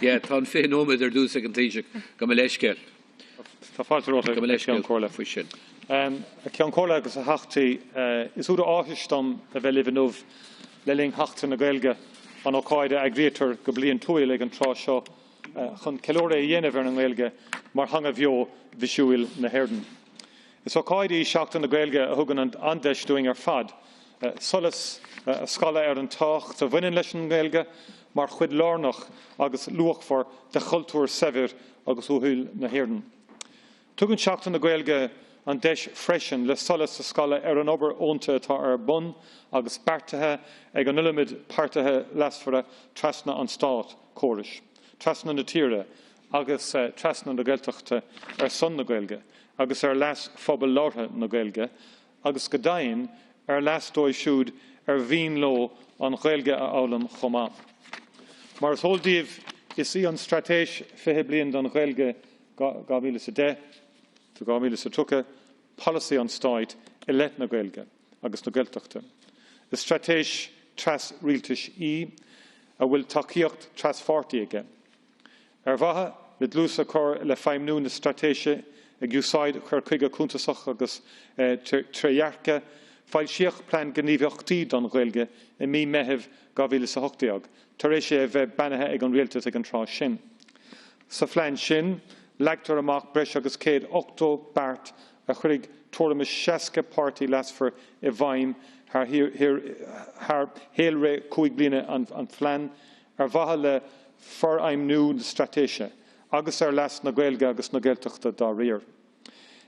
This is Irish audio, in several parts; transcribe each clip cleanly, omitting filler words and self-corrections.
Yeah, tá fé nóid dús ag an Taoisigh go mé leiscéil. Tá fáilte róta go mé leiscéil cóla faoi sin. Ceann cóla agus a hachtaí is úd áthaisteam a bheith livanmh le ling hachta na Gaeilge an Óráide ag réitar go bliain túil ag an trá seo chun ceolóra dhéanamh ar an Gaeilge mar hanga bheo bhisiúil na Hérden. Is Óráide í Seachtain na Gaeilge a thugann an andeisúing ar fad. Solas a scala ar an tácht a bhaineann leis an Gaeilge mar chuid lárnach agus luachmhar de chultúir seimhir agus uthúil na Hérden. Tugann Seachtain na Gaeilge an deis freisin le solas a scala ar an obair ónta atá ar bun agus beartaithe ag an ulamid páirtithe lasfara trasna an stát córais, trasna na tíre agus trasna na Gaeltachta ar son na Gaeilge, agus ar las phobal látha na Gaeilge, agus go dainn ar las dói siúd ar bhíon lo an Gaeilge a álam chomá. Mar is hóldíomh is í an stratéis fithe bliain don Gaeilge 2010 to 2030 policy an stáid i let na Gaeilge agus na Gaeltachta. Is stratéis tras rialtais a bhfuil tacaíocht tras fortaí aige. Ar bhatha le dlúsa chur le feimnú na stratéise ag úsáid chur chuige cúntasach agus tréhearcha Fáil siach plan gníomhachtaí don Gaeilge i mí meitheamh 2008 tar éis sé bheith banathe ag an rialtas ag an trá sin. Sa phlean sin, leagtar amach breis agus 8 bart a chuig tuairm 60 pártaí lasfar i bhaim haar héalré 5 bliana an phlean ar bhatha le foraimniú na stratéise agus ar las na Gaeilge agus na Gaeltachta dá riar.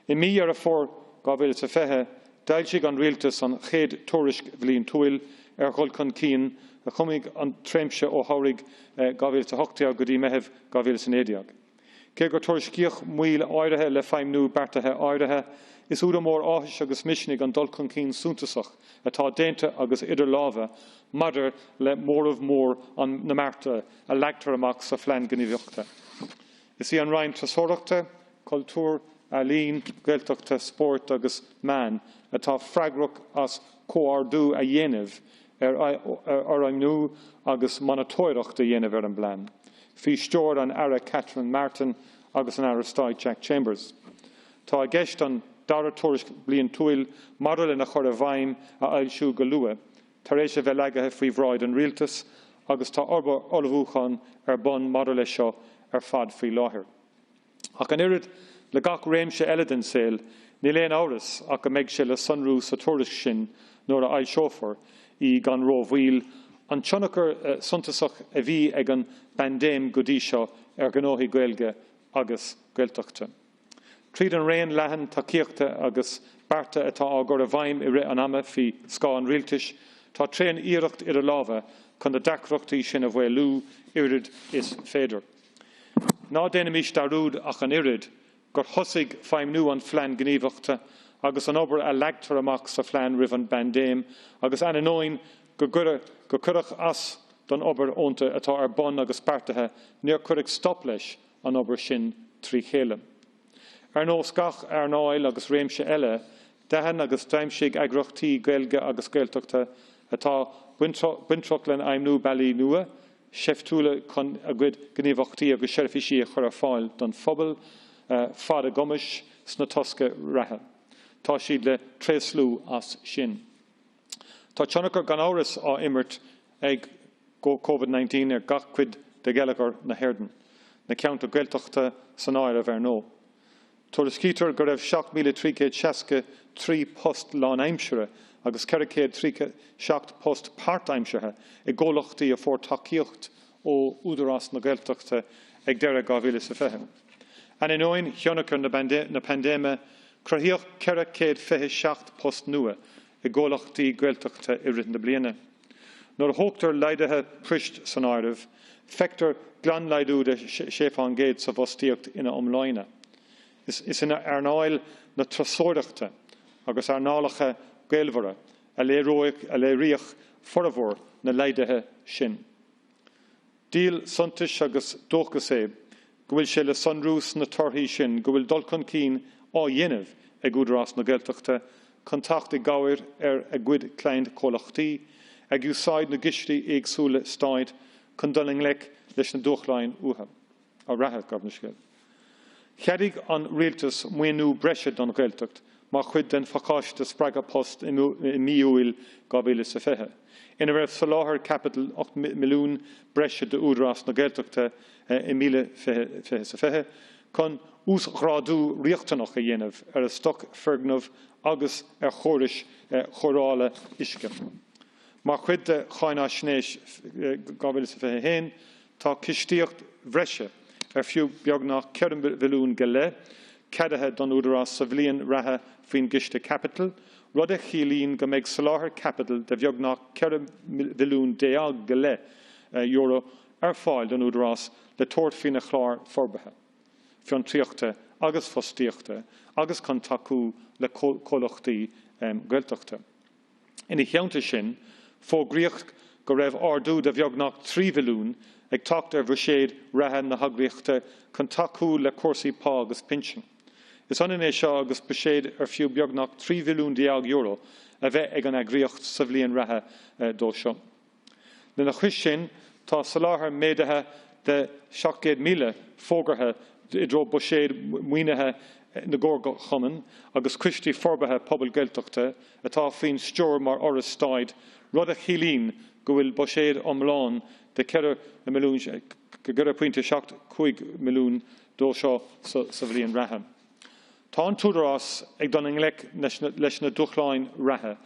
I mí ar a fór 2010 Taoisigh an rialtas an chéad tuairisc bhliain túil ar chul chun cín a chumig an tréimse ó tháirg 2008 go dtí meitheamh 2011. Cé gur tuairiscíoch muil áirithe le feimnú beartaithe áirithe is úd mór áthais agus misisnig an dul chun cín súntasach atá déanta agus idir lábha madidir le mór an na Márta a leagtar amach sa phlean gníomhachta. Is í an rainn trasóireachta, cultúr, a lín, Gaeltachta, sport agus man atá freigrach as cóardú a dhéanamh ar aimnú agus manatóireachta dhéanamh ar an blean. Fhí steoir an ara Catherine Martin agus an ara Stáid Jack Chambers. Tá a gceist an dara tuairisc bliain túil madidir na chur a bhaim a ailsiú go luath, tar éis a bheith leagathe faoi bhráid an rialtas agus tá ormhúchan ar bun madidir lei seo ar fad faoi láthair. Ach an irid le gach réimse eile den saoil, ní léon áras ach a mbeidh sé le sunrú sa tuairisc sin nuair a ailseofar í gan rómhíl an tionachar suntasach a bhí ag an bandéim go dtí seo ar gnóthaí Gaeilge agus Gaeltachta. Tríd an réon leathan tacaíochta agus bearta atá águr a bhaim i rith an ama fhí scá an rialtais, tá tréan iireacht idir lábha chun de dacreachtaí sin a bhfuilú irid is féidir. Ná déanam is darúd ach an irid gur thosaigh feimnú an phlean gníomhachta agus an obair a leagtar amach sa phlean rih an bandéim agus anóin go cuireadh as don obair ónta atá ar bun agus beartaithe níor cuireadh stop leis an obair sin trí chéile. Ar nós gach ar náil agus réimse eile, dehan agus daimsigh agrachtaí Gaeilge agus Gaeltachta atá buinteach len aimnú bailí nua, seftúla chun a gcuid gníomhachtaí agus seirfisí a chur ar Fáil don phobal fad a gomas sna tosca ratha. Tá siad le tréslú as sin. Tá tionachar gan áras á imirt ag COVID-19 ar gach cuid de Gaeilgear na Hérden, na ceantar Gaeltachta san áire bhar nó. Tuairiscítear go raibh 7,363 post lán aimsire agus 437 post páirt aimsithe i ggólachtaí a fór tacaíocht ó údarás na Gaeltachta ag deireadh 2020. An in óin thionachar na pandéime cruthaíoch 427 post nua i ggólachtaí Gaeltachta i rith na bliana. Nuair thógtar leideithe prist san áireamh, feictar glanlaidú de séfán géad sa bhostíocht ina omláine. Is in ar náil na trasóireachta agus ar nálacha Gaelmhara a léiríoch formhór na leideithe sin. Díl suntais agus dóchas é, go bhfuil sé le sunrús na torthaí sin, go bhfuil dul chun cín á dhéanamh ag údarás na Gaeltachta, chun teachtaí gabhair ar a gcuid cleint cólachtaí, ag úsáid na gistí éagsúla stáid chun doling lec leis na dúchláin uatha, a ratha gabhna scéal. Cheadig an rialtas muoinú breise don Gaeltacht, má chuid den facáiste spraga post I míúil Gaeilge sa fethe. Ina raibh soláthar capital 8 milliún breise de údarás na Gaeltachta I míle fethe sa fethe, chun úsghráadú riachtanach a dhéanamh a stoc fergnamh agus chórais chorála isce. Má chuid de cháinná snéis Gaeilge sa fethe héin, tá cistíocht bhreise fiú beagnach 4 milliún go le, cadathe don údarás sa bhliain ratha faoin giste capital, rud a chilín go méid soláthar capital de bheagnach 4 milliún déag go le euro Fáil don údarás le tóirt faoina chláir forbathe. Fion tríochta agus fostíochta agus chun tacú le cólachtaí Gaeltachta. Ina cheantar sin, fógríocht go raibh ardú de bheagnach 3 milliún ag tacht bhséad ratha na hagraíochta chun tacú le cuasaí pá agus pinsin. Is an é seo agus beséad fiú beagnach 3 milliún déag euro a bheith ag an agriocht sa bhliain ratha dó seo. Na chuis sin tá soláthar méideathe de 700 míle fógartha I dro beséad muoinethe na gcóga chumann agus cuistí forbathe pobl Gaeltachta atá faoin steoir mar oras stáid rud a chilín go bhfuil beséad omláin de 4 milliún go 4.75 milliún dó seo sa bhliain ratha. Tá an túdarás ag don inglec leis na dúchláin ratha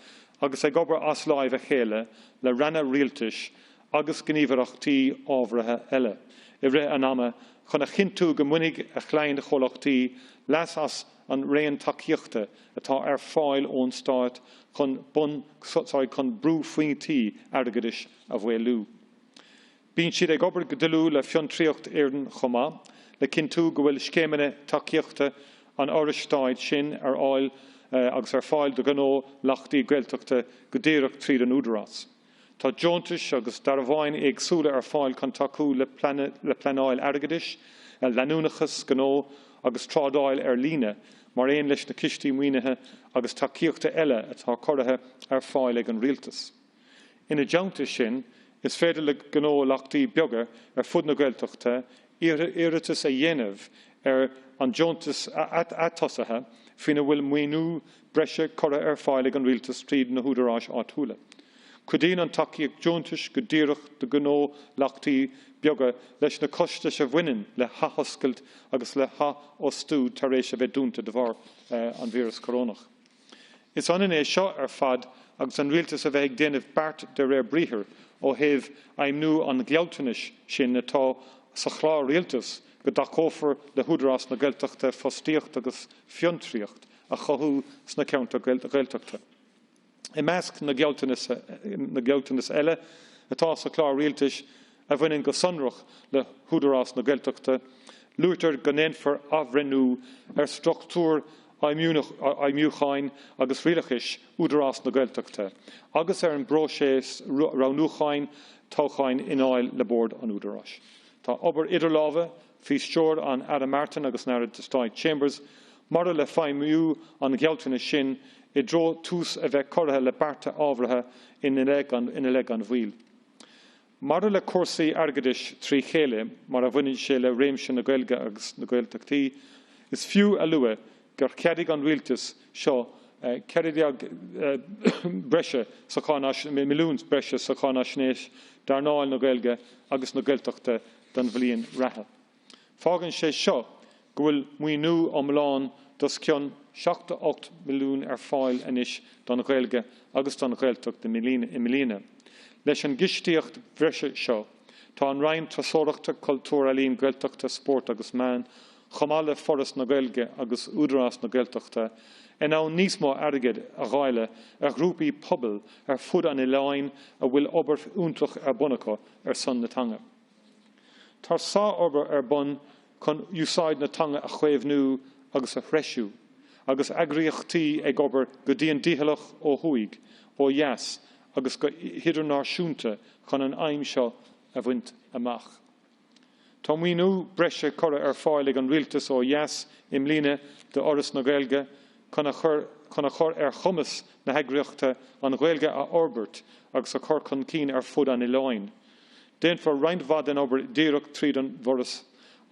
agus ag obair as láimh a chéile le ranna rialtais agus gníomhaireachtaí ábhratha eile. I rith an ama chun a chintú go muinnig a chléin de cholachtaí leas as an réon takeíochta atá Fáil ón stáit chun brú faointí airgeadis a bhfuilú. Bíonn siad ag obair go dlú le fion tríocht éireann chomá, le cintú go bhfuil scéimeanna takeíochta an áras stáid sin áil agus Fáil do gnó lachtaí Gaeltachta go ddéireach tríd an údarás. Tá Jontas agus dar bháin agsúla Fáil chun tacú le pleanáil airgeadis, leanúnachas gnó agus trádáil líne, mar éon leis na cistí muoinethe agus takeíochta eile atá cordathe Fáil ag an rialtas. Ina Jontas sin, is féidir le gnó lachtaí beaga fud na Gaeltachta, iiritas a dhéanamh an Jontas atosathe fina bhfuil muoinú breise corra Fáil ag an rialtas tríd na húdarás áitiúla. Cuidín an takeíoch Jontas go ddíireach do gnó lachtaí beaga leis na costa a bhaineann le hathoscailt agus le ostú tar éis a bheith dúnta de bhar an vírus corónach. Is an é seo fad agus an rialtas a bheith ag déanamh bart de réir bríthir ó thaobh aimnú an gceoltanis sin atá sa chlár rialtas go dacófar le húdarás na Gaeltachta fostíocht agus fiontríocht a chothú sna ceanta Gaeltachta. I measc na gealtanas eile atá sa chlár rialtas a bhaininn go sonrach le húdarás na Gaeltachta, luirtar go néanfar ábhrenú struchtúr aimimiúcháin agus rialachais údarás na Gaeltachta, agus an bróséis ránúcháin tócháin in áil le bord an údarás. Tá obair idirlábha fí steoir an Adam Márta agus náir de Stáid Chambers, mar le feimimiú an gealtanas sin I dro tús a bheith cortha le barta ábhratha ina le an bhíl. Mar le cuasaí airgeadis trí chéile, mar a bhaininn sé le réimse na Gaeilge agus na Gaeltachtaí, is fiú a luath gur ceadig an rialtas seo ceirideag breise sa chána milliúns breise sa chána snéis dar náil na Gaeilge agus na Gaeltachta don bhliain ratha. Fágann sé seo go bhfuil muoinú omláin dos ceann 7-8 milliún Fáil inis don Gaeilge agus don Gaeltacht i mlíne. Leis an gistíocht breise seo, tá an rainn trasóireachta cultúr alín Gaeltachta sport agus meán, chomála foras na Gaeilge agus údarás na Gaeltachta, en ná níos mó airgid a ghaile a grúpaí pobl fud an iláin a bhfuil obair úntaach bunacha son na tanga. Tar sá obair bun chun úsáid na tanga a chuimhnú agus a hreisiú, agus agriochtaí ag obair go dtíon díthallach ó thuaig, ó dheas, agus go hidirnáisiúnta chun an aim seo a bhaint amach. Tá muoinú breise corra Fáil ag an rialtas ó dheas im líne de oras na Gaeilge chun a chur chumas na heagraíochta an Gaeilge a orbert agus a chur chun cín fud an iláin. Den for reintvad an ober dírach tríd an voras,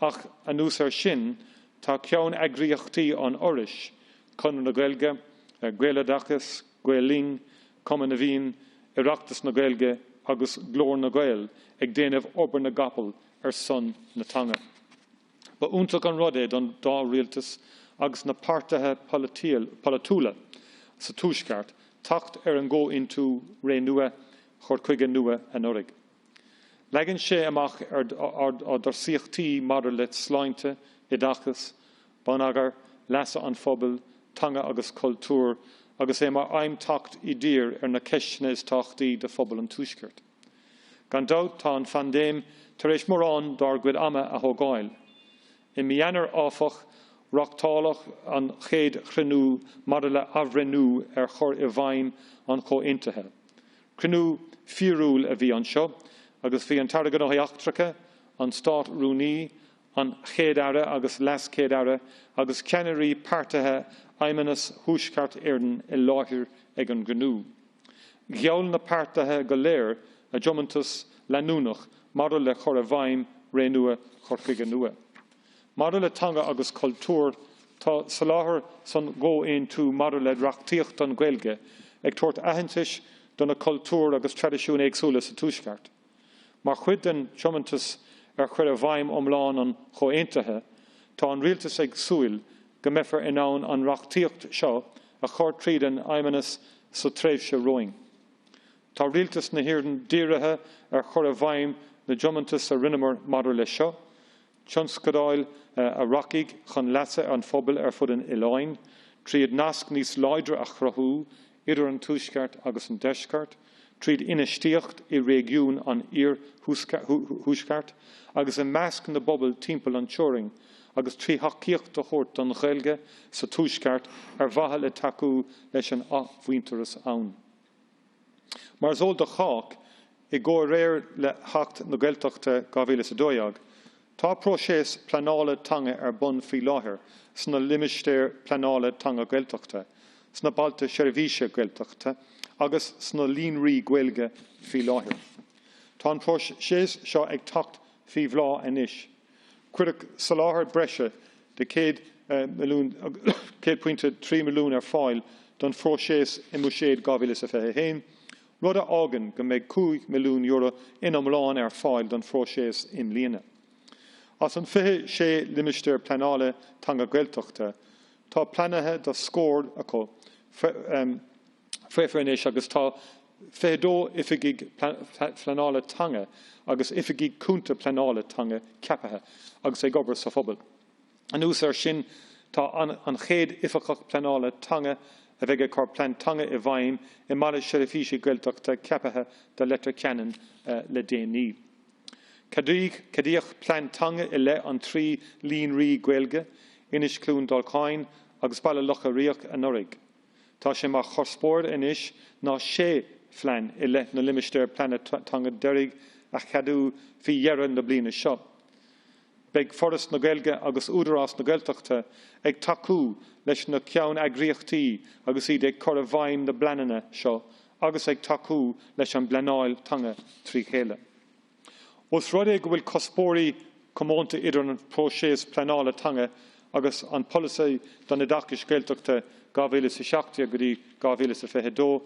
ach anús sin, tá ceann agriochtaí an oris, chun na Gaeilge, Gaeladachas, Gaelín, Cumann na Bhín, Ireachtas na Gaeilge, agus glór na Gael, ag déanamh obair na gapal son na tanga. Ba úntaach an rudé don dá rialtas agus na páirtithe polatúla sa túisceart, tacht an ggó intú ré nua, chur chuige nua an orig. Legan sé amach dar Seachtain madidir le sláinte, Idachas, ban agar, lesa an phobal, tanga agus cultúr, agus mar aim tacht I dír na ceisne is tachtaí de phobal an túisceart. Gan dát tá an fandéim tar éis mórán dar gcuid ama a thógáil. I mianar áfach rachtálach an chéad chrinú madidir le ahrenú chur I bhaim an chomhintethe. Crinú fiúil a bhí an seo, agus bhí an targad ó heachtracha, an stát rúní, an chéad ara agus las chéad ara, agus ceannarí páirtithe aimimenas thuaisceart éirinn I láithir ag an ghnú. Gheall na páirtithe go léir a diomantas leanúnach, madidir le chur a bhaim ré nua chur chuige nua. Madidir le tanga agus cultúr tá sa láthair san ggó aon tú madidir le reachtaíocht an Gaeilge, ag tuairt aitheantais don na cultúr agus tradiisiún éagsúla sa túisceart. Mar chuid den diomantas chuir a bhaim omláin an chomhintethe, tá an rialtas ag súil go mbeifear in ann an reachtaíocht seo a chur tríd an aimimenas sa tréimhse roing. Tá rialtas na hiarden dírithe chur a bhaim na diomantas a rinnemer madidir le seo, tionscadáil a racaigh chun lesa an phobal fud an Ileáin, tríad nasc níos láidre a chrathú, idir an túisceart agus an deisceart, tríad inistíocht I régiún an ír thuisceart, agus a measc na bobbal timpeall an teoring, agus trí hacaíocht a chóirt an Gaeilge sa túisceart bhaithe le takeú leis an ámhaointeras ann. Mar zól de chách, I ggó réir le hacht na Gaeltachta 2012, tá próiseas planála tanga bun faoi láthair sna limistéir planála tanga Gaeltachta, sna balta seirbhíse Gaeltachta, agus sna líonraí Gaeilge faoi láthair. Tá an próiseas seo ag tacht faoi bhlá anois. Cuireadh sa láthair breise de 1.3 milliún Fáil don próiseas I muséad 2021, rud a ágan go mbeidh €2 milliún in omláin Fáil don próiseas im líana. As an fiche sé limistéir planála tanga Gaeltachta, tá planathe do scór acu fréifreanéis agus tá fédó ifigigh planála tanga agus ifigigh cúnta planála tanga ceapathe agus ag obair sa phobal. An ús sin tá an chéad ifigach planála tanga a bheith chur plan tanga I bhaim I mala seirifíse Gaeltachta ceapathe de letar ceann le déanaí. Cadíoch plan tanga I le an trí líonraí Gaeilge, inis clún dulcáin agus baile locha riach an orig. Tá sé mar chorspóir inis ná sé phlean I le na limistéir plana tanga deirg a cheadú fi dhearan na bliana seo. Beidh foras na Gaeilge agus údarás na Gaeltachta ag takeú leis na ceann agriochtaí agus iad ag chur a bhaim na bleanana seo agus ag takeú leis an bleanáil tanga trí chéile. Os rud go bhfuil cospóirí comórta idir an próiseas planála tanga agus an policy don Idachas Gaeltachta 2016 go dtí 2022,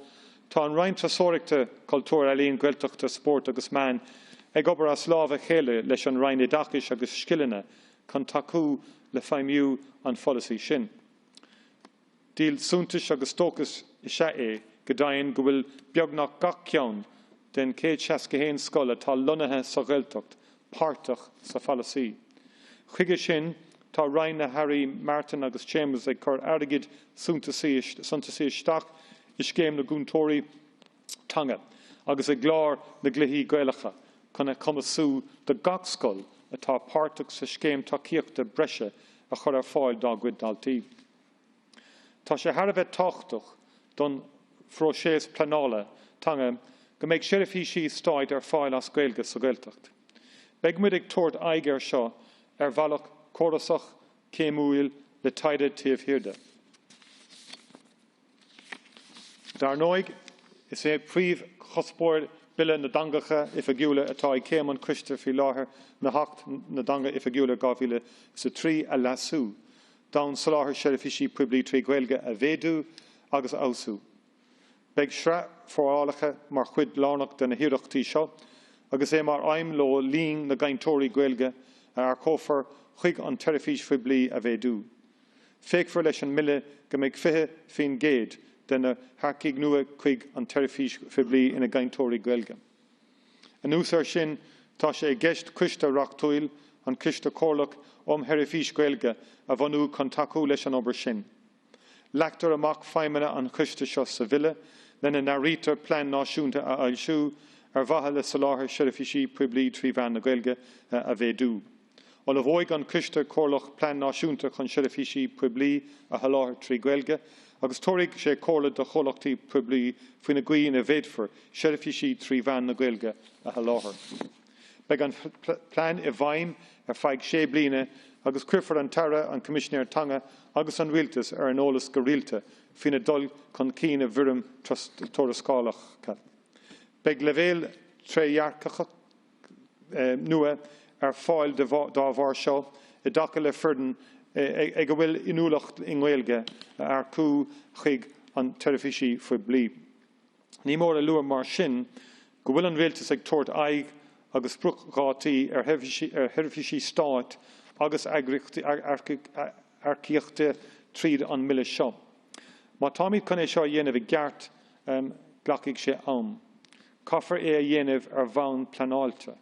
tá an roinnt sóireachta cultúr eilíonn Gaeltachta sport agus meán ag obair as lámh a chéile leis an roinn Idachas agus scileanna chun takeú le feidhmiú an policy sin. Díl súntais agus tócas I sé go dtaíonn go bhfuil beagnach gach ceann den 161 scoil atá lonathe sa Gaeltacht, páirteach sa fallasaí. Chuige sin tá roinn na Harry, Márta agus Chambers ag chur airgid suntasaí isteach I scéim na gúntóirí tanga agus ag glár na gluichí Gaeilge chun a cumasú de gach scoil atá páirteach sa scéim tacaíochta breise a chur ar fáil dá gcuid daltaí. Tá sé tharbheith táchtach don próiseas planála tanga go mbeidh seirifísí stáid ar fáil as Gaeilge sa Gaeltacht. Beidh muid ag tuairt aige seo ar bhealach córasach céimúil le taide taobh hiarda. Dar nóig is é príomh chospóir Bille na dangacha ifagiúla atá I céim an Christa fi láthair na hacht na danga ifagiúla gáhíle sa trí a lasú. Down saláthir sherifishi puiblí trí Gaeilge a bhéadú agus ausú. Beg sra fórálacha mar chuid lánach den na hiireachtaí seo, agus mar aim lo lín na gaintóirí Gaeilge ar cófar chuig an terifís puiblí a bhéadú. Féicfar leis an mille go mbeidh fiche fin géad den na harcaigh nua chuig an terifís puiblí ina gaintóirí Gaeilge. An úsar sin tá sé gceist cuista rachtóil an cuista córlach herifís Gaeilge a bhanú chun taú leis an obair sin. Leachtar amach feimena an cuista seo sa bhile lena narítar plean náisiúnta a ailsiú ar bhatha le saláthir sherifishi puiblí trí bhean na Gaeilge a bhéadú. Ola bhóig an cuista córlach plean náisiúnta chun sherifishi puiblí a haláthir trí Gaeilge, agus tóraigh sé córla do cholachtaí puiblí faoin na gaoin a bhéadfar sherifishi trí bhean na Gaeilge a haláthir. Beg an plean I bhaim ar feadh sé bliana agus cuirfar an tara an Commissioner Tanga agus an rialtas ar an ólas go rialta faoin na dul chun cín a bhuirim torascálach. Beg levéil tréhearcacha nua ar fáil dá bhar seo I daca le firdan ag go bhfuil inúlacht in Gaeilge ar cú chuig an terifisi puiblí. Ní mór a luair mar sin go bhfuil an rialtas ag tuairt aig agus spruchgátaí ar herifisi stáit agus arcíochta tríd an mille seo. Má táimid chun é seo dhéanamh I gceart ghlacaigh sé ann. Caithfar é a dhéanamh ar bhain planáilte,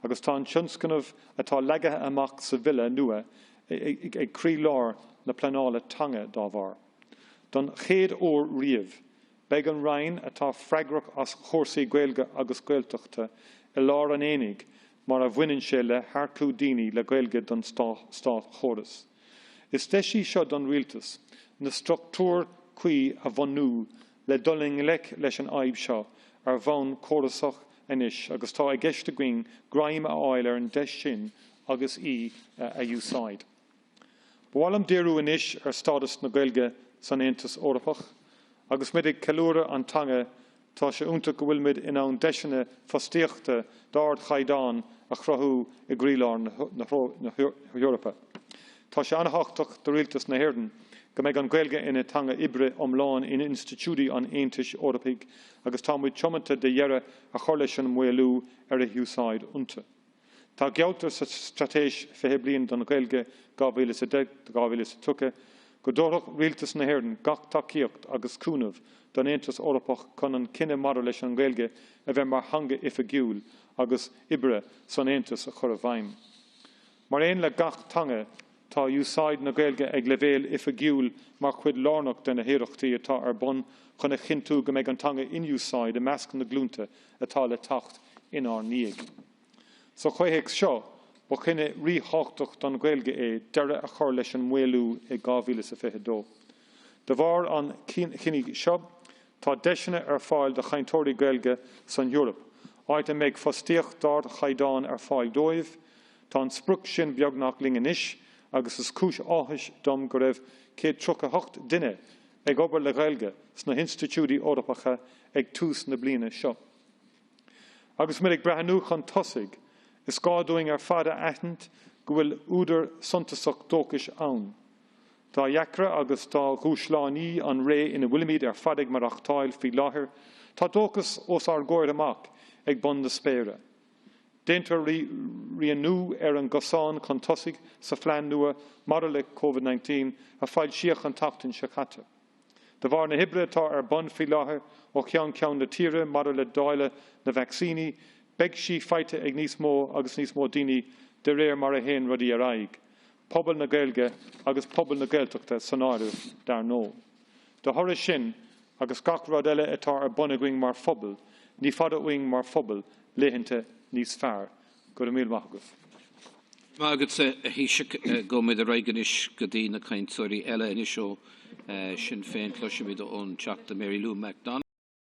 agus tá an tionscanmh atá leagathe amach sa bhile nua ag crí lár na planála Tanga dá bhar. Don chéad ó riamh, beag an rainn atá freigrach as chórsaí Gaeilge agus Gaeltachta I lár an énig mar a bhaineann sé le harcú daoine le Gaeilge don stát chóras. Is deisí seo don rialtas na struchtúr chuí a bhanú le doling leis an aib seo ar bhain chórasach inis agus tá I gceiste going graim a áil ar an deis sin agus a úsáid. Bhálam déirú inis ar stádas na Gaeilge san Aontas Eorpach agus midig ceiliúra an Tanga tá sé únta go bhfuil mid in ann deisina fostíochta d'ard chaighdeán a chruthú I grílár na Eorpa. Tá sé anhachtach do rialtas na Hérden go mbeidh an Gaeilge ina Tanga ibre omláin in institúdaí an Aontais Eorpaigh agus tá muid tiomanta de dhearra a chur leis an mhuilú ar a hiúsáid únta. Tá gealltar sa stratéis fiche bliain don Gaeilge 2010-2020 go dóradh rialtas na Hérden gach tacaíocht agus cúnamh don Aontas Eorpach chun an cinenne mara leis an Gaeilge a bheith mar hanga ifagiúil agus ibre san Aontas a chur a bhaim. Mar éon le gach Tanga tá úsáid na Gaeilge ag levéil ifagiúil mar chuid lárnach den na hiireachtaí atá ar bun chun a chintú go mbeidh an Tanga in úsáid I measc na glúnta atá le tacht in ár níag. So chuigh seo ba chinne ríthachtacht don Gaeilge é deire a chur leis an mhuilú I 2022. De bhar an chinnig seo tá deisina ar fáil de chaintóirí Gaeilge san Eorp. Áit a méid fostíocht d'ard chaighdeán ar fáil dóibh, tá an spruc sin beagnach lingan isis agus is cúis áthais dom go raibh 138 duine ag obair le Gaeilge sna institúdaí Eorpacha ag tús na bliana seo. Agus minic breithnú chun Taoisigh is gádúing ar fada aithint go bhfuil údar suntasach dóchais ann. Tá dheacra agus tá gúslání an ré ina bhuilimid ar fadig mar achtáil fi láthair, tá dóchas os ar gcóir amach ag bun na spéire. Déantar rianú ar an gosán chun Taoisigh sa phlean nua mara le COVID-19 a fáil siach an tachtain seachata. De bhar na hibre tá ar bun fi láthair ó ceann na tíre mara le dáile na vaccíní, beg sí feite ag níos mó agus níos mó daoine de réir mar a héin rudí ar aig. Pobal na Gaeilge agus pobal na Gaeltachta san áireamh dar nó. De thoras sin agus gach rud eile atá ar buna going mar phobal, ní fada uing mar phobal léithinte níos fearr. Go raibh míle maith agah. Mágad sa híise go mid a reigenis go dtí na caintóirí eile inis ó sin féin cloisiid ón teach de Mary Lou MacDonald.